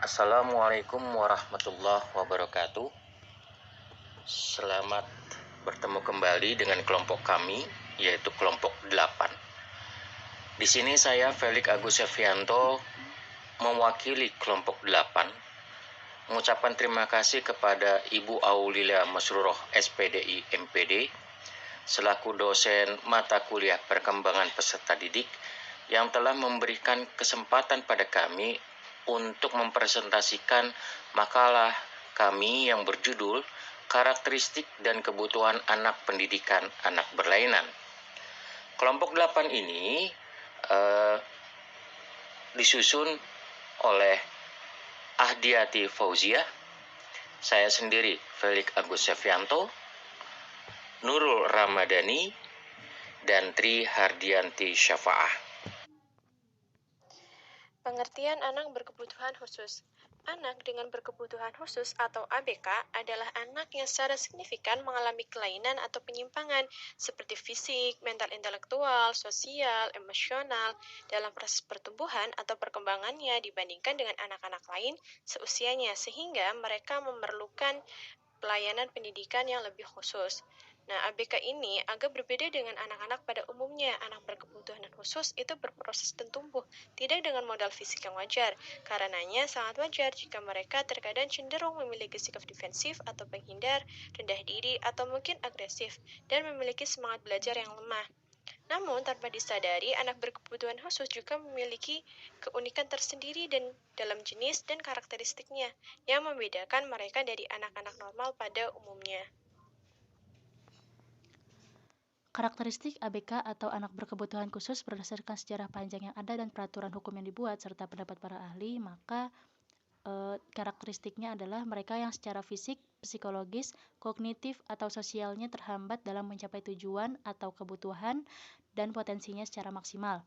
Assalamualaikum warahmatullahi wabarakatuh. Selamat bertemu kembali dengan kelompok kami, yaitu kelompok 8. Di sini saya Felix Agus Sevianto mewakili kelompok 8 mengucapkan terima kasih kepada Ibu Aulilia Masruroh SPDI MPD selaku dosen mata kuliah perkembangan peserta didik yang telah memberikan kesempatan pada kami untuk mempresentasikan makalah kami yang berjudul Karakteristik dan Kebutuhan Anak Pendidikan Anak Berlainan. Kelompok 8 ini disusun oleh Ahdiati Fauzia, saya sendiri Felix Agus Sevianto, Nurul Ramadhani, dan Tri Hardianti Syafaah. Pengertian anak berkebutuhan khusus. Anak dengan berkebutuhan khusus atau ABK adalah anak yang secara signifikan mengalami kelainan atau penyimpangan seperti fisik, mental intelektual, sosial, emosional dalam proses pertumbuhan atau perkembangannya dibandingkan dengan anak-anak lain seusianya sehingga mereka memerlukan pelayanan pendidikan yang lebih khusus. Nah, ABK ini agak berbeda dengan anak-anak pada umumnya. Anak berkebutuhan khusus itu berproses dan tumbuh, tidak dengan modal fisik yang wajar. Karenanya, sangat wajar jika mereka terkadang cenderung memiliki sikap defensif atau penghindar, rendah diri, atau mungkin agresif, dan memiliki semangat belajar yang lemah. Namun, tanpa disadari, anak berkebutuhan khusus juga memiliki keunikan tersendiri dan dalam jenis dan karakteristiknya yang membedakan mereka dari anak-anak normal pada umumnya. Karakteristik ABK atau anak berkebutuhan khusus berdasarkan sejarah panjang yang ada dan peraturan hukum yang dibuat serta pendapat para ahli, maka karakteristiknya adalah mereka yang secara fisik, psikologis, kognitif, atau sosialnya terhambat dalam mencapai tujuan atau kebutuhan dan potensinya secara maksimal.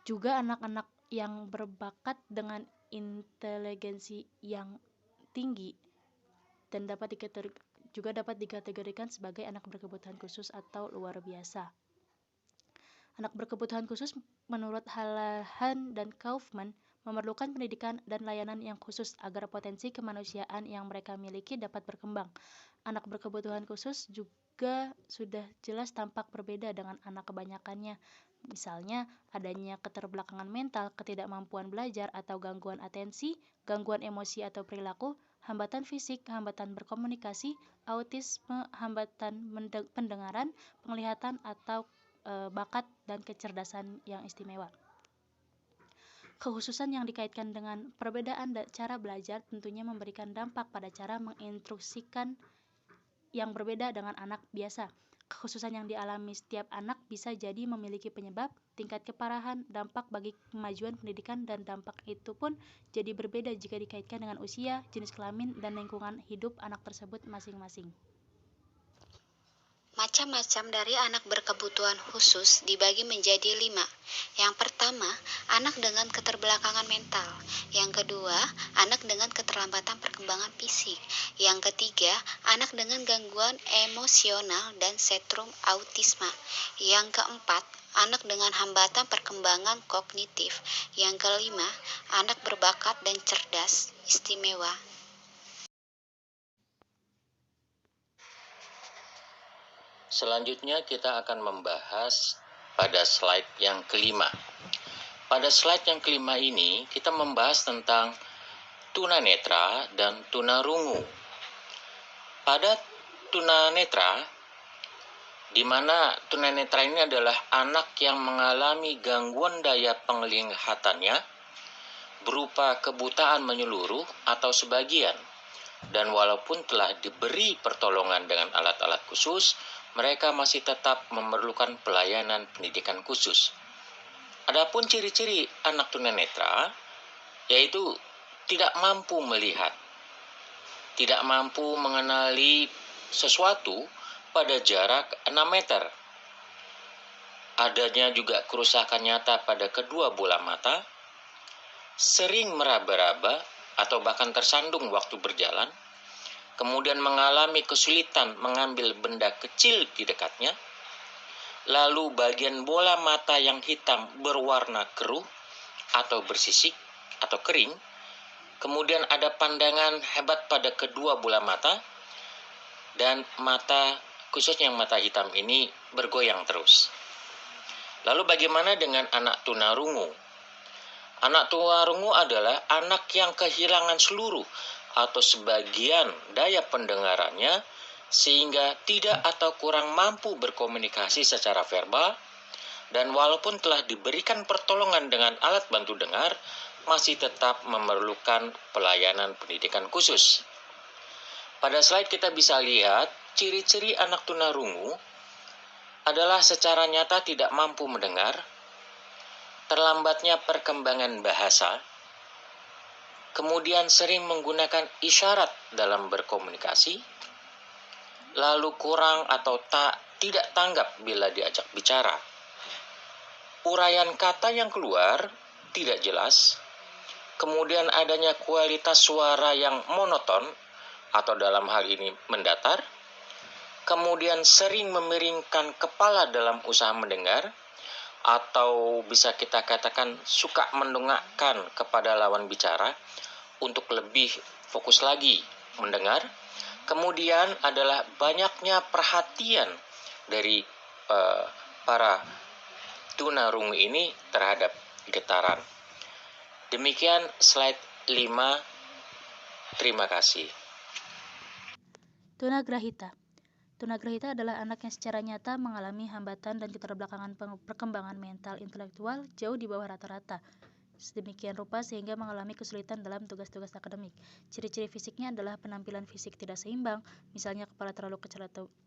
Juga anak-anak yang berbakat dengan inteligensi yang tinggi dan juga dapat dikategorikan sebagai anak berkebutuhan khusus atau luar biasa. Anak berkebutuhan khusus menurut Hallahan dan Kaufman memerlukan pendidikan dan layanan yang khusus agar potensi kemanusiaan yang mereka miliki dapat berkembang. Anak berkebutuhan khusus juga sudah jelas tampak berbeda dengan anak kebanyakannya. Misalnya, adanya keterbelakangan mental, ketidakmampuan belajar atau gangguan atensi, gangguan emosi atau perilaku, hambatan fisik, hambatan berkomunikasi, autisme, hambatan pendengaran, penglihatan, atau bakat dan kecerdasan yang istimewa. Kekhususan yang dikaitkan dengan perbedaan cara belajar tentunya memberikan dampak pada cara menginstruksikan yang berbeda dengan anak biasa. Kekhususan yang dialami setiap anak bisa jadi memiliki penyebab, tingkat keparahan, dampak bagi kemajuan pendidikan, dan dampak itu pun jadi berbeda jika dikaitkan dengan usia, jenis kelamin, dan lingkungan hidup anak tersebut masing-masing. Macam-macam dari anak berkebutuhan khusus dibagi menjadi 5. Yang pertama, anak dengan keterbelakangan mental. Yang kedua, anak dengan keterlambatan perkembangan fisik. Yang ketiga, anak dengan gangguan emosional dan sentrum autisme. Yang keempat, anak dengan hambatan perkembangan kognitif. Yang kelima, anak berbakat dan cerdas istimewa. Selanjutnya kita akan membahas pada slide yang kelima. Pada slide yang kelima ini kita membahas tentang tunanetra dan tunarungu. Pada tunanetra, di mana tunanetra ini adalah anak yang mengalami gangguan daya penglihatannya berupa kebutaan menyeluruh atau sebagian, dan walaupun telah diberi pertolongan dengan alat-alat khusus, mereka masih tetap memerlukan pelayanan pendidikan khusus. Adapun ciri-ciri anak tunanetra yaitu tidak mampu melihat, tidak mampu mengenali sesuatu pada jarak 6 meter. Adanya juga kerusakan nyata pada kedua bola mata, sering meraba-raba atau bahkan tersandung waktu berjalan, kemudian mengalami kesulitan mengambil benda kecil di dekatnya, lalu bagian bola mata yang hitam berwarna keruh atau bersisik atau kering, Kemudian ada pandangan hebat pada kedua bola mata, dan mata, khususnya yang mata hitam ini, bergoyang terus. Lalu bagaimana dengan anak tunarungu? Anak tunarungu adalah anak yang kehilangan seluruh atau sebagian daya pendengarannya sehingga tidak atau kurang mampu berkomunikasi secara verbal, dan walaupun telah diberikan pertolongan dengan alat bantu dengar, masih tetap memerlukan pelayanan pendidikan khusus. Pada slide kita bisa lihat ciri-ciri anak tunarungu adalah secara nyata tidak mampu mendengar, terlambatnya perkembangan bahasa, kemudian sering menggunakan isyarat dalam berkomunikasi, lalu kurang atau tidak tanggap bila diajak bicara. Uraian kata yang keluar tidak jelas, kemudian adanya kualitas suara yang monoton atau dalam hal ini mendatar, kemudian sering memiringkan kepala dalam usaha mendengar, atau bisa kita katakan suka mendongakkan kepada lawan bicara untuk lebih fokus lagi mendengar. Kemudian adalah banyaknya perhatian dari para tunarungu ini terhadap getaran. Demikian slide 5. Terima kasih. Tunagrahita. Tunagrahita adalah anak yang secara nyata mengalami hambatan dan keterbelakangan perkembangan mental intelektual jauh di bawah rata-rata. Sedemikian rupa sehingga mengalami kesulitan dalam tugas-tugas akademik. Ciri-ciri fisiknya adalah penampilan fisik tidak seimbang, misalnya kepala terlalu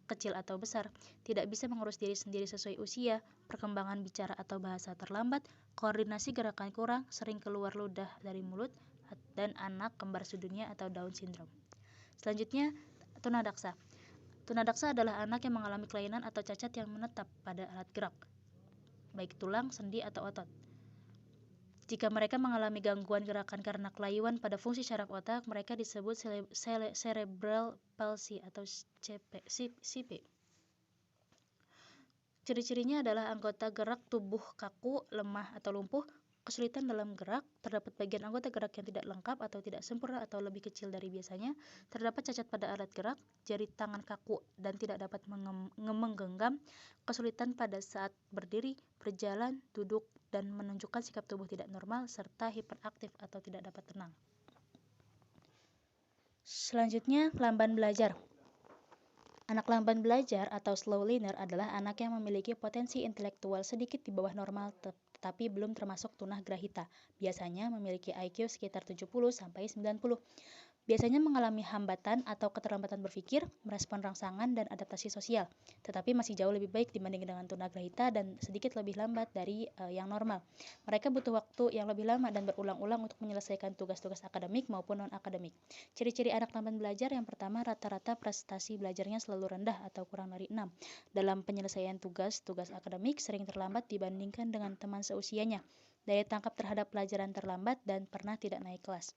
kecil atau besar, tidak bisa mengurus diri sendiri sesuai usia, perkembangan bicara atau bahasa terlambat, koordinasi gerakan kurang, sering keluar ludah dari mulut, dan anak kembar sedunia atau Down syndrome. Selanjutnya, tunadaksa. Tunadaksa adalah anak yang mengalami kelainan atau cacat yang menetap pada alat gerak, baik tulang, sendi, atau otot. Jika mereka mengalami gangguan gerakan karena kelayuan pada fungsi syaraf otak, mereka disebut cerebral palsy atau CP. Ciri-cirinya adalah anggota gerak tubuh kaku, lemah atau lumpuh, kesulitan dalam gerak, terdapat bagian anggota gerak yang tidak lengkap atau tidak sempurna atau lebih kecil dari biasanya, terdapat cacat pada alat gerak, jari tangan kaku dan tidak dapat menggenggam, kesulitan pada saat berdiri, berjalan, duduk, dan menunjukkan sikap tubuh tidak normal, serta hiperaktif atau tidak dapat tenang. Selanjutnya, lamban belajar. Anak lamban belajar atau slow learner adalah anak yang memiliki potensi intelektual sedikit di bawah normal tetapi belum termasuk tunagrahita. Biasanya memiliki IQ sekitar 70-90. Biasanya mengalami hambatan atau keterlambatan berpikir, merespon rangsangan, dan adaptasi sosial, tetapi masih jauh lebih baik dibanding dengan tunagrahita dan sedikit lebih lambat dari yang normal. Mereka butuh waktu yang lebih lama dan berulang-ulang untuk menyelesaikan tugas-tugas akademik maupun non-akademik. Ciri-ciri anak lamban belajar yang pertama, rata-rata prestasi belajarnya selalu rendah atau kurang dari 6. Dalam penyelesaian tugas-tugas akademik sering terlambat dibandingkan dengan teman seusianya. Daya tangkap terhadap pelajaran terlambat dan pernah tidak naik kelas.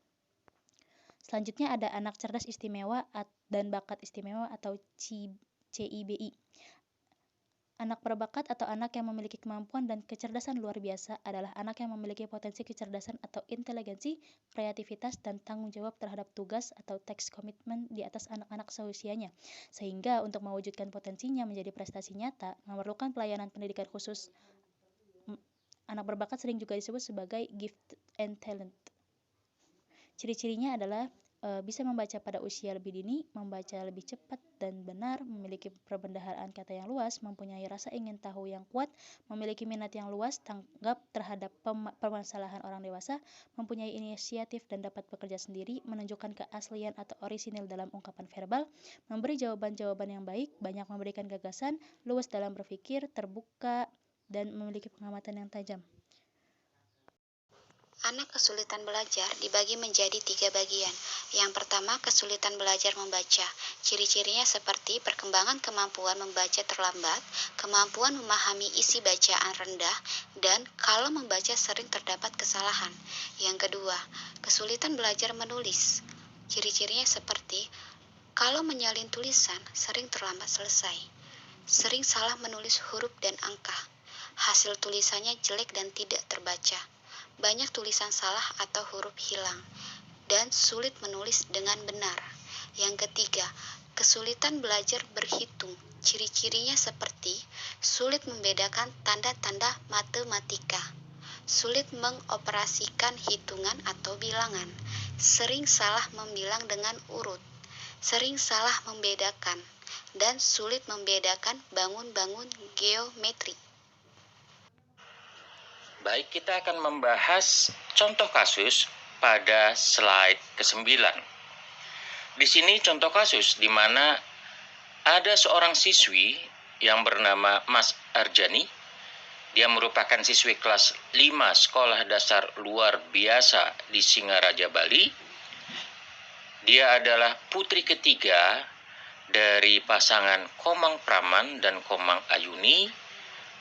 Selanjutnya ada anak cerdas istimewa dan bakat istimewa atau CIBI. Anak berbakat atau anak yang memiliki kemampuan dan kecerdasan luar biasa adalah anak yang memiliki potensi kecerdasan atau inteligensi, kreativitas, dan tanggung jawab terhadap tugas atau task commitment di atas anak-anak seusianya. Sehingga untuk mewujudkan potensinya menjadi prestasi nyata, memerlukan pelayanan pendidikan khusus. Anak berbakat sering juga disebut sebagai gift and talent. Ciri-cirinya adalah bisa membaca pada usia lebih dini, membaca lebih cepat dan benar, memiliki perbendaharaan kata yang luas, mempunyai rasa ingin tahu yang kuat, memiliki minat yang luas, tanggap terhadap permasalahan orang dewasa, mempunyai inisiatif dan dapat bekerja sendiri, menunjukkan keaslian atau orisinil dalam ungkapan verbal, memberi jawaban-jawaban yang baik, banyak memberikan gagasan, luas dalam berpikir, terbuka, dan memiliki pengamatan yang tajam. Anak kesulitan belajar dibagi menjadi 3 bagian. Yang pertama, kesulitan belajar membaca. Ciri-cirinya seperti perkembangan kemampuan membaca terlambat, kemampuan memahami isi bacaan rendah, dan kalau membaca sering terdapat kesalahan. Yang kedua, kesulitan belajar menulis. Ciri-cirinya seperti kalau menyalin tulisan sering terlambat selesai, sering salah menulis huruf dan angka, hasil tulisannya jelek dan tidak terbaca, banyak tulisan salah atau huruf hilang, dan sulit menulis dengan benar. Yang ketiga, kesulitan belajar berhitung. Ciri-cirinya seperti sulit membedakan tanda-tanda matematika, sulit mengoperasikan hitungan atau bilangan, sering salah membilang dengan urut, sering salah membedakan, dan sulit membedakan bangun-bangun geometri. Baik, kita akan membahas contoh kasus pada slide ke-9. Di sini contoh kasus di mana ada seorang siswi yang bernama Mas Arjani. Dia merupakan siswi kelas 5 sekolah dasar luar biasa di Singaraja, Bali. Dia adalah putri ketiga dari pasangan Komang Praman dan Komang Ayuni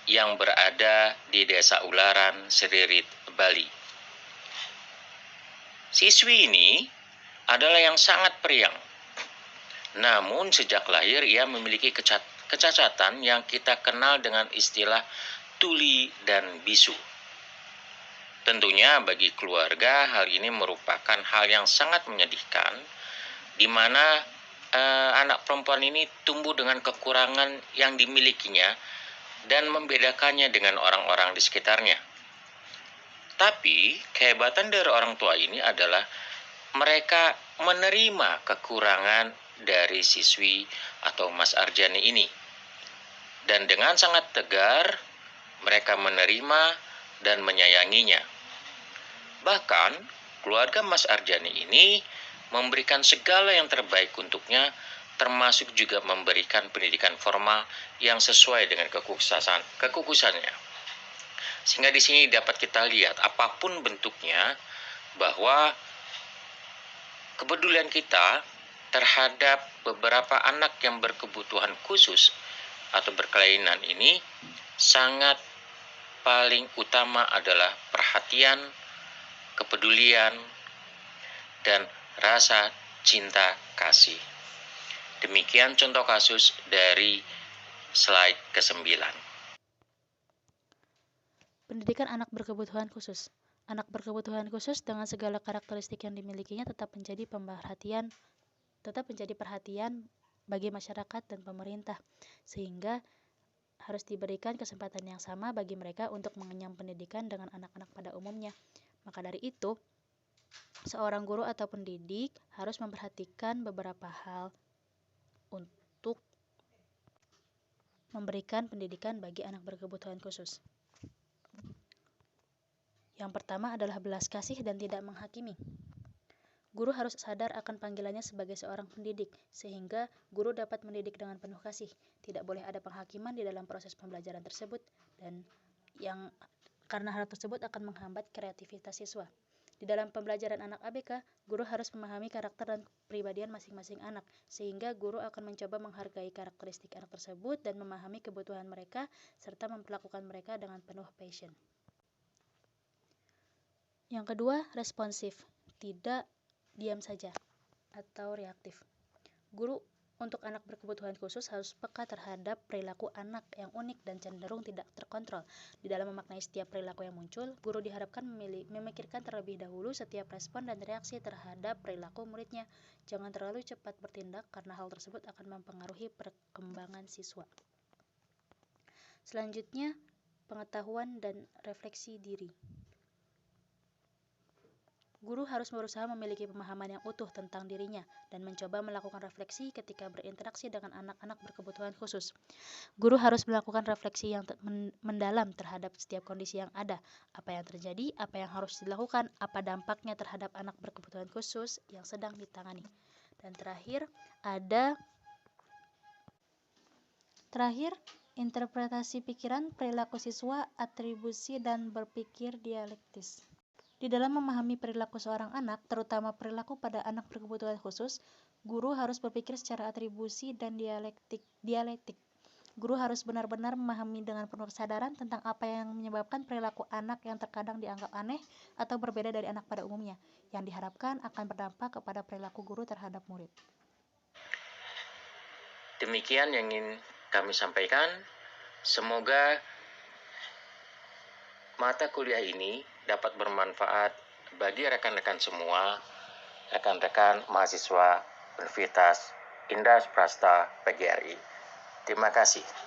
yang berada di Desa Ularan, Seririt, Bali. Siswi ini adalah yang sangat periang. Namun sejak lahir ia memiliki kecacatan yang kita kenal dengan istilah tuli dan bisu. Tentunya bagi keluarga hal ini merupakan hal yang sangat menyedihkan, di mana anak perempuan ini tumbuh dengan kekurangan yang dimilikinya dan membedakannya dengan orang-orang di sekitarnya. Tapi kehebatan dari orang tua ini adalah mereka menerima kekurangan dari siswi atau Mas Arjani ini. Dan dengan sangat tegar, mereka menerima dan menyayanginya. Bahkan, keluarga Mas Arjani ini memberikan segala yang terbaik untuknya, termasuk juga memberikan pendidikan formal yang sesuai dengan kekukusannya. Sehingga di sini dapat kita lihat apapun bentuknya bahwa kepedulian kita terhadap beberapa anak yang berkebutuhan khusus atau berkelainan ini sangat paling utama adalah perhatian, kepedulian, dan rasa cinta kasih. Demikian contoh kasus dari slide ke-9. Pendidikan anak berkebutuhan khusus. Anak berkebutuhan khusus dengan segala karakteristik yang dimilikinya tetap menjadi perhatian bagi masyarakat dan pemerintah, sehingga harus diberikan kesempatan yang sama bagi mereka untuk mengenyam pendidikan dengan anak-anak pada umumnya. Maka dari itu, seorang guru atau pendidik harus memperhatikan beberapa hal untuk memberikan pendidikan bagi anak berkebutuhan khusus. Yang pertama adalah belas kasih dan tidak menghakimi. Guru harus sadar akan panggilannya sebagai seorang pendidik, sehingga guru dapat mendidik dengan penuh kasih. Tidak boleh ada penghakiman di dalam proses pembelajaran tersebut, dan karena hal tersebut akan menghambat kreativitas siswa. Di dalam pembelajaran anak ABK, guru harus memahami karakter dan kepribadian masing-masing anak, sehingga guru akan mencoba menghargai karakteristik anak tersebut dan memahami kebutuhan mereka, serta memperlakukan mereka dengan penuh passion. Yang kedua, responsif, tidak diam saja atau reaktif. Guru untuk anak berkebutuhan khusus harus peka terhadap perilaku anak yang unik dan cenderung tidak terkontrol. Di dalam memaknai setiap perilaku yang muncul, guru diharapkan memikirkan terlebih dahulu setiap respon dan reaksi terhadap perilaku muridnya. Jangan terlalu cepat bertindak karena hal tersebut akan mempengaruhi perkembangan siswa. Selanjutnya, pengetahuan dan refleksi diri. Guru harus berusaha memiliki pemahaman yang utuh tentang dirinya dan mencoba melakukan refleksi ketika berinteraksi dengan anak-anak berkebutuhan khusus. Guru harus melakukan refleksi yang mendalam terhadap setiap kondisi yang ada, apa yang terjadi, apa yang harus dilakukan, apa dampaknya terhadap anak berkebutuhan khusus yang sedang ditangani. Dan terakhir, interpretasi pikiran, perilaku siswa, atribusi, dan berpikir dialektis. Di dalam memahami perilaku seorang anak, terutama perilaku pada anak berkebutuhan khusus, guru harus berpikir secara atribusi dan dialektik. Guru harus benar-benar memahami dengan penuh kesadaran tentang apa yang menyebabkan perilaku anak yang terkadang dianggap aneh atau berbeda dari anak pada umumnya, yang diharapkan akan berdampak kepada perilaku guru terhadap murid. Demikian yang ingin kami sampaikan. Semoga mata kuliah ini dapat bermanfaat bagi rekan-rekan semua rekan-rekan mahasiswa Universitas Indah Prasta PGRI. Terima kasih.